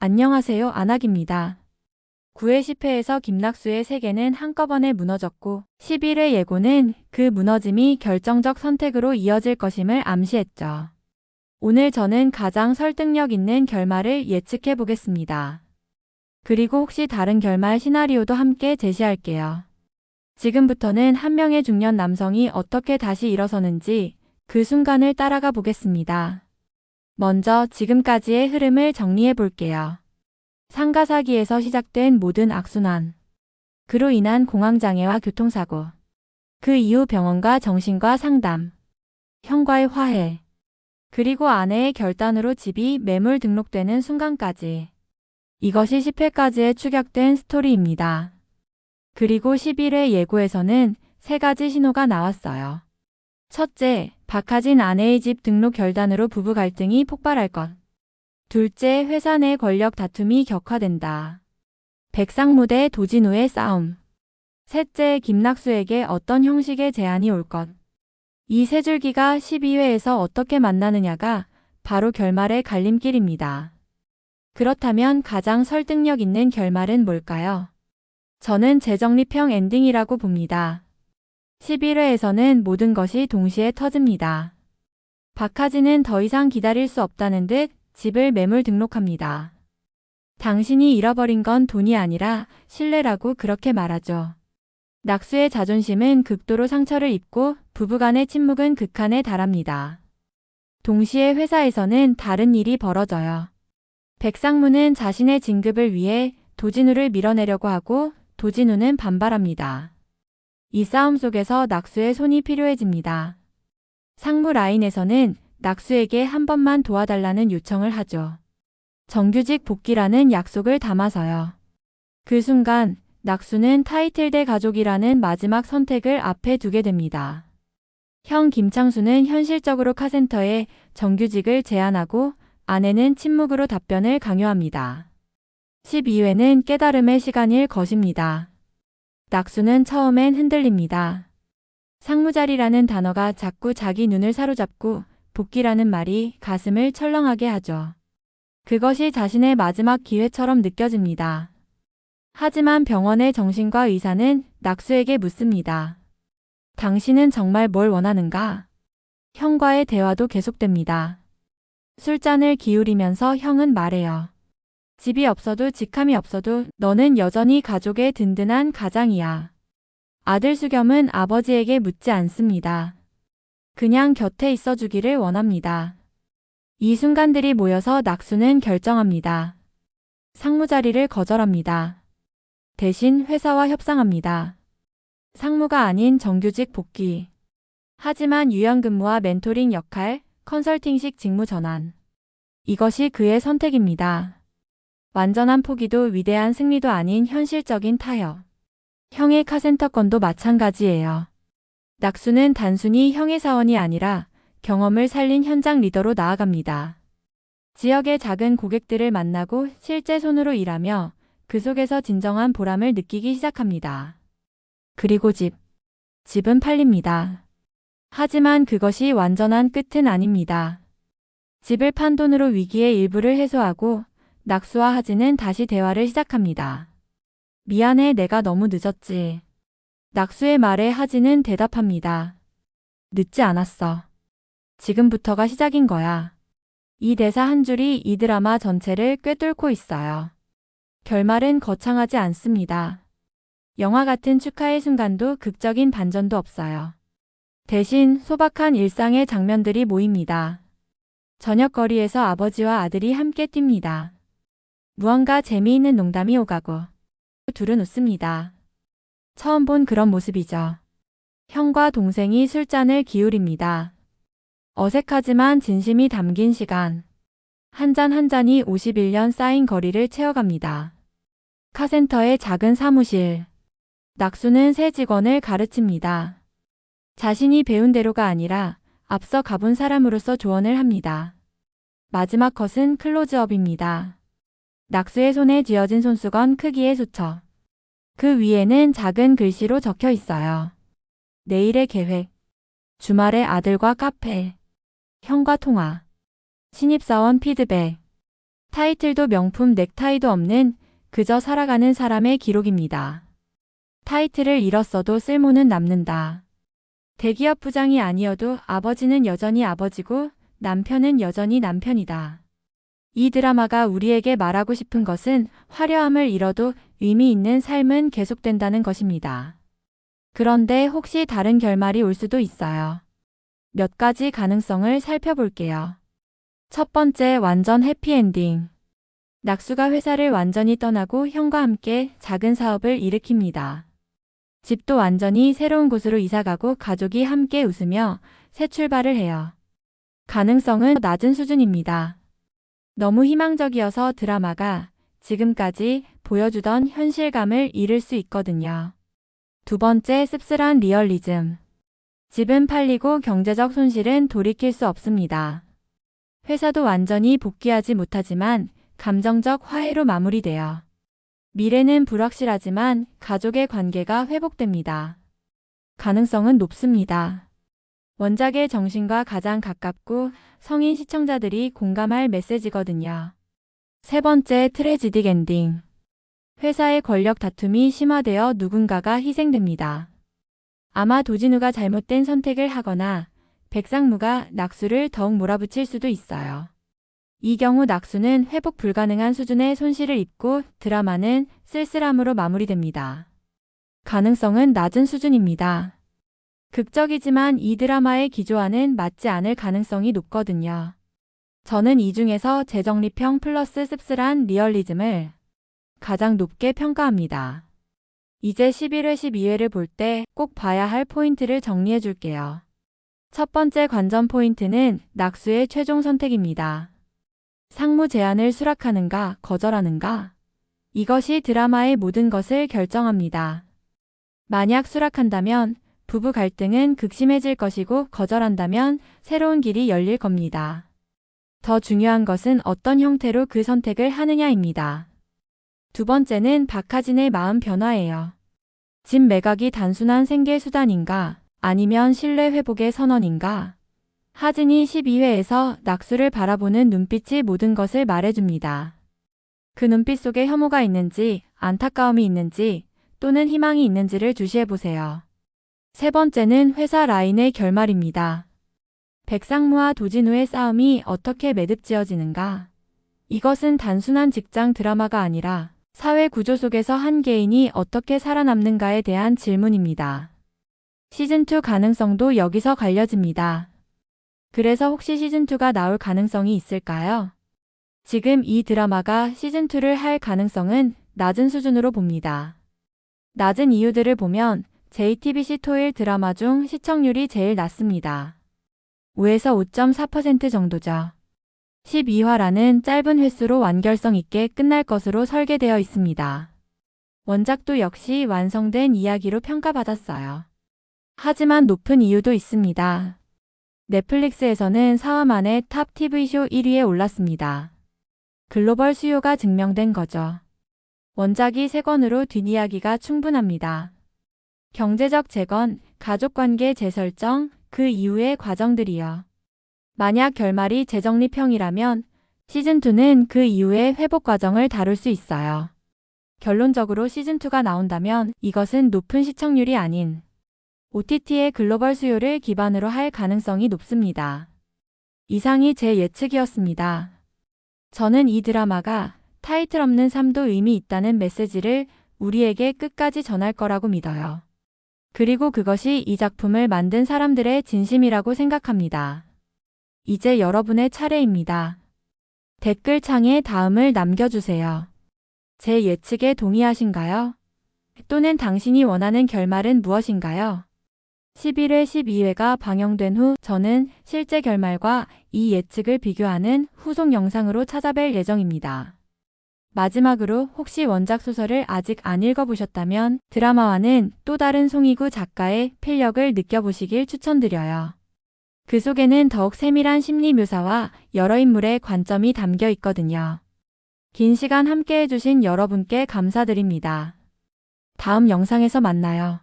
안녕하세요. 안학입니다. 9회 10회에서 김낙수의 세계는 한꺼번에 무너졌고 11회 예고는 그 무너짐이 결정적 선택으로 이어질 것임을 암시했죠. 오늘 저는 가장 설득력 있는 결말을 예측해 보겠습니다. 그리고 혹시 다른 결말 시나리오도 함께 제시할게요. 지금부터는 한 명의 중년 남성이 어떻게 다시 일어서는지 그 순간을 따라가 보겠습니다. 먼저 지금까지의 흐름을 정리해 볼게요. 상가 사기에서 시작된 모든 악순환. 그로 인한 공황장애와 교통사고. 그 이후 병원과 정신과 상담. 형과의 화해. 그리고 아내의 결단으로 집이 매물 등록되는 순간까지. 이것이 10회까지의 축약된 스토리입니다. 그리고 11회 예고에서는 세 가지 신호가 나왔어요. 첫째, 박하진 아내의 집 등록 결단으로 부부 갈등이 폭발할 것. 둘째, 회사 내 권력 다툼이 격화된다. 백상무 대 도진우의 싸움. 셋째, 김낙수에게 어떤 형식의 제안이 올 것. 이 세 줄기가 12회에서 어떻게 만나느냐가 바로 결말의 갈림길입니다. 그렇다면 가장 설득력 있는 결말은 뭘까요? 저는 재정립형 엔딩이라고 봅니다. 11회에서는 모든 것이 동시에 터집니다. 박하진은 더 이상 기다릴 수 없다는 듯 집을 매물 등록합니다. 당신이 잃어버린 건 돈이 아니라 신뢰라고 그렇게 말하죠. 낙수의 자존심은 극도로 상처를 입고 부부간의 침묵은 극한에 달합니다. 동시에 회사에서는 다른 일이 벌어져요. 백상무는 자신의 진급을 위해 도진우를 밀어내려고 하고 도진우는 반발합니다. 이 싸움 속에서 낙수의 손이 필요해집니다. 상무 라인에서는 낙수에게 한 번만 도와달라는 요청을 하죠. 정규직 복귀라는 약속을 담아서요. 그 순간 낙수는 타이틀 대 가족이라는 마지막 선택을 앞에 두게 됩니다. 형 김창수는 현실적으로 카센터에 정규직을 제안하고 아내는 침묵으로 답변을 강요합니다. 12회는 깨달음의 시간일 것입니다. 낙수는 처음엔 흔들립니다. 상무자리라는 단어가 자꾸 자기 눈을 사로잡고 복귀라는 말이 가슴을 철렁하게 하죠. 그것이 자신의 마지막 기회처럼 느껴집니다. 하지만 병원의 정신과 의사는 낙수에게 묻습니다. 당신은 정말 뭘 원하는가? 형과의 대화도 계속됩니다. 술잔을 기울이면서 형은 말해요. 집이 없어도 직함이 없어도 너는 여전히 가족의 든든한 가장이야. 아들 수겸은 아버지에게 묻지 않습니다. 그냥 곁에 있어주기를 원합니다. 이 순간들이 모여서 낙수는 결정합니다. 상무 자리를 거절합니다. 대신 회사와 협상합니다. 상무가 아닌 정규직 복귀. 하지만 유연근무와 멘토링 역할, 컨설팅식 직무 전환. 이것이 그의 선택입니다. 완전한 포기도 위대한 승리도 아닌 현실적인 타협. 형의 카센터 건도 마찬가지예요. 낙수는 단순히 형의 사원이 아니라 경험을 살린 현장 리더로 나아갑니다. 지역의 작은 고객들을 만나고 실제 손으로 일하며 그 속에서 진정한 보람을 느끼기 시작합니다. 그리고 집은 팔립니다. 하지만 그것이 완전한 끝은 아닙니다. 집을 판 돈으로 위기의 일부를 해소하고 낙수와 하진은 다시 대화를 시작합니다. 미안해, 내가 너무 늦었지. 낙수의 말에 하진은 대답합니다. 늦지 않았어. 지금부터가 시작인 거야. 이 대사 한 줄이 이 드라마 전체를 꿰뚫고 있어요. 결말은 거창하지 않습니다. 영화 같은 축하의 순간도 극적인 반전도 없어요. 대신 소박한 일상의 장면들이 모입니다. 저녁거리에서 아버지와 아들이 함께 뜁니다. 무언가 재미있는 농담이 오가고 둘은 웃습니다. 처음 본 그런 모습이죠. 형과 동생이 술잔을 기울입니다. 어색하지만 진심이 담긴 시간. 한 잔 한 잔이 51년 쌓인 거리를 채워갑니다. 카센터의 작은 사무실. 낙수는 새 직원을 가르칩니다. 자신이 배운 대로가 아니라 앞서 가본 사람으로서 조언을 합니다. 마지막 컷은 클로즈업입니다. 낙수의 손에 쥐어진 손수건 크기의 수첩. 그 위에는 작은 글씨로 적혀 있어요. 내일의 계획. 주말에 아들과 카페. 형과 통화. 신입사원 피드백. 타이틀도 명품 넥타이도 없는 그저 살아가는 사람의 기록입니다. 타이틀을 잃었어도 쓸모는 남는다. 대기업 부장이 아니어도 아버지는 여전히 아버지고 남편은 여전히 남편이다. 이 드라마가 우리에게 말하고 싶은 것은 화려함을 잃어도 의미 있는 삶은 계속된다는 것입니다. 그런데 혹시 다른 결말이 올 수도 있어요. 몇 가지 가능성을 살펴볼게요. 첫 번째, 완전 해피엔딩. 낙수가 회사를 완전히 떠나고 형과 함께 작은 사업을 일으킵니다. 집도 완전히 새로운 곳으로 이사가고 가족이 함께 웃으며 새 출발을 해요. 가능성은 낮은 수준입니다. 너무 희망적이어서 드라마가 지금까지 보여주던 현실감을 잃을 수 있거든요. 두 번째, 씁쓸한 리얼리즘. 집은 팔리고 경제적 손실은 돌이킬 수 없습니다. 회사도 완전히 복귀하지 못하지만 감정적 화해로 마무리돼요. 미래는 불확실하지만 가족의 관계가 회복됩니다. 가능성은 높습니다. 원작의 정신과 가장 가깝고 성인 시청자들이 공감할 메시지거든요. 세 번째, 트래지딕 엔딩. 회사의 권력 다툼이 심화되어 누군가가 희생됩니다. 아마 도진우가 잘못된 선택을 하거나 백상무가 낙수를 더욱 몰아붙일 수도 있어요. 이 경우 낙수는 회복 불가능한 수준의 손실을 입고 드라마는 쓸쓸함으로 마무리됩니다. 가능성은 낮은 수준입니다. 극적이지만 이 드라마의 기조와는 맞지 않을 가능성이 높거든요. 저는 이 중에서 재정립형 플러스 씁쓸한 리얼리즘을 가장 높게 평가합니다. 이제 11회, 12회를 볼 때 꼭 봐야 할 포인트를 정리해 줄게요. 첫 번째 관전 포인트는 낙수의 최종 선택입니다. 상무 제안을 수락하는가, 거절하는가? 이것이 드라마의 모든 것을 결정합니다. 만약 수락한다면 부부 갈등은 극심해질 것이고 거절한다면 새로운 길이 열릴 겁니다. 더 중요한 것은 어떤 형태로 그 선택을 하느냐입니다. 두 번째는 박하진의 마음 변화예요. 집 매각이 단순한 생계 수단인가? 아니면 신뢰 회복의 선언인가? 하진이 12회에서 낙수를 바라보는 눈빛이 모든 것을 말해줍니다. 그 눈빛 속에 혐오가 있는지, 안타까움이 있는지, 또는 희망이 있는지를 주시해보세요. 세 번째는 회사 라인의 결말입니다. 백상무와 도진우의 싸움이 어떻게 매듭지어지는가? 이것은 단순한 직장 드라마가 아니라 사회 구조 속에서 한 개인이 어떻게 살아남는가에 대한 질문입니다. 시즌2 가능성도 여기서 갈려집니다. 그래서 혹시 시즌2가 나올 가능성이 있을까요? 지금 이 드라마가 시즌2를 할 가능성은 낮은 수준으로 봅니다. 낮은 이유들을 보면 JTBC 토일 드라마 중 시청률이 제일 낮습니다. 5에서 5.4% 정도죠. 12화라는 짧은 횟수로 완결성 있게 끝날 것으로 설계되어 있습니다. 원작도 역시 완성된 이야기로 평가받았어요. 하지만 높은 이유도 있습니다. 넷플릭스에서는 4화 만에 탑 TV쇼 1위에 올랐습니다. 글로벌 수요가 증명된 거죠. 원작이 3권으로 뒷이야기가 충분합니다. 경제적 재건, 가족관계 재설정, 그 이후의 과정들이요. 만약 결말이 재정립형이라면 시즌2는 그 이후의 회복 과정을 다룰 수 있어요. 결론적으로 시즌2가 나온다면 이것은 높은 시청률이 아닌 OTT의 글로벌 수요를 기반으로 할 가능성이 높습니다. 이상이 제 예측이었습니다. 저는 이 드라마가 타이틀 없는 삶도 의미 있다는 메시지를 우리에게 끝까지 전할 거라고 믿어요. 그리고 그것이 이 작품을 만든 사람들의 진심이라고 생각합니다. 이제 여러분의 차례입니다. 댓글창에 다음을 남겨주세요. 제 예측에 동의하신가요? 또는 당신이 원하는 결말은 무엇인가요? 11회, 12회가 방영된 후 저는 실제 결말과 이 예측을 비교하는 후속 영상으로 찾아뵐 예정입니다. 마지막으로 혹시 원작 소설을 아직 안 읽어보셨다면 드라마와는 또 다른 송이구 작가의 필력을 느껴보시길 추천드려요. 그 속에는 더욱 세밀한 심리 묘사와 여러 인물의 관점이 담겨 있거든요. 긴 시간 함께 해주신 여러분께 감사드립니다. 다음 영상에서 만나요.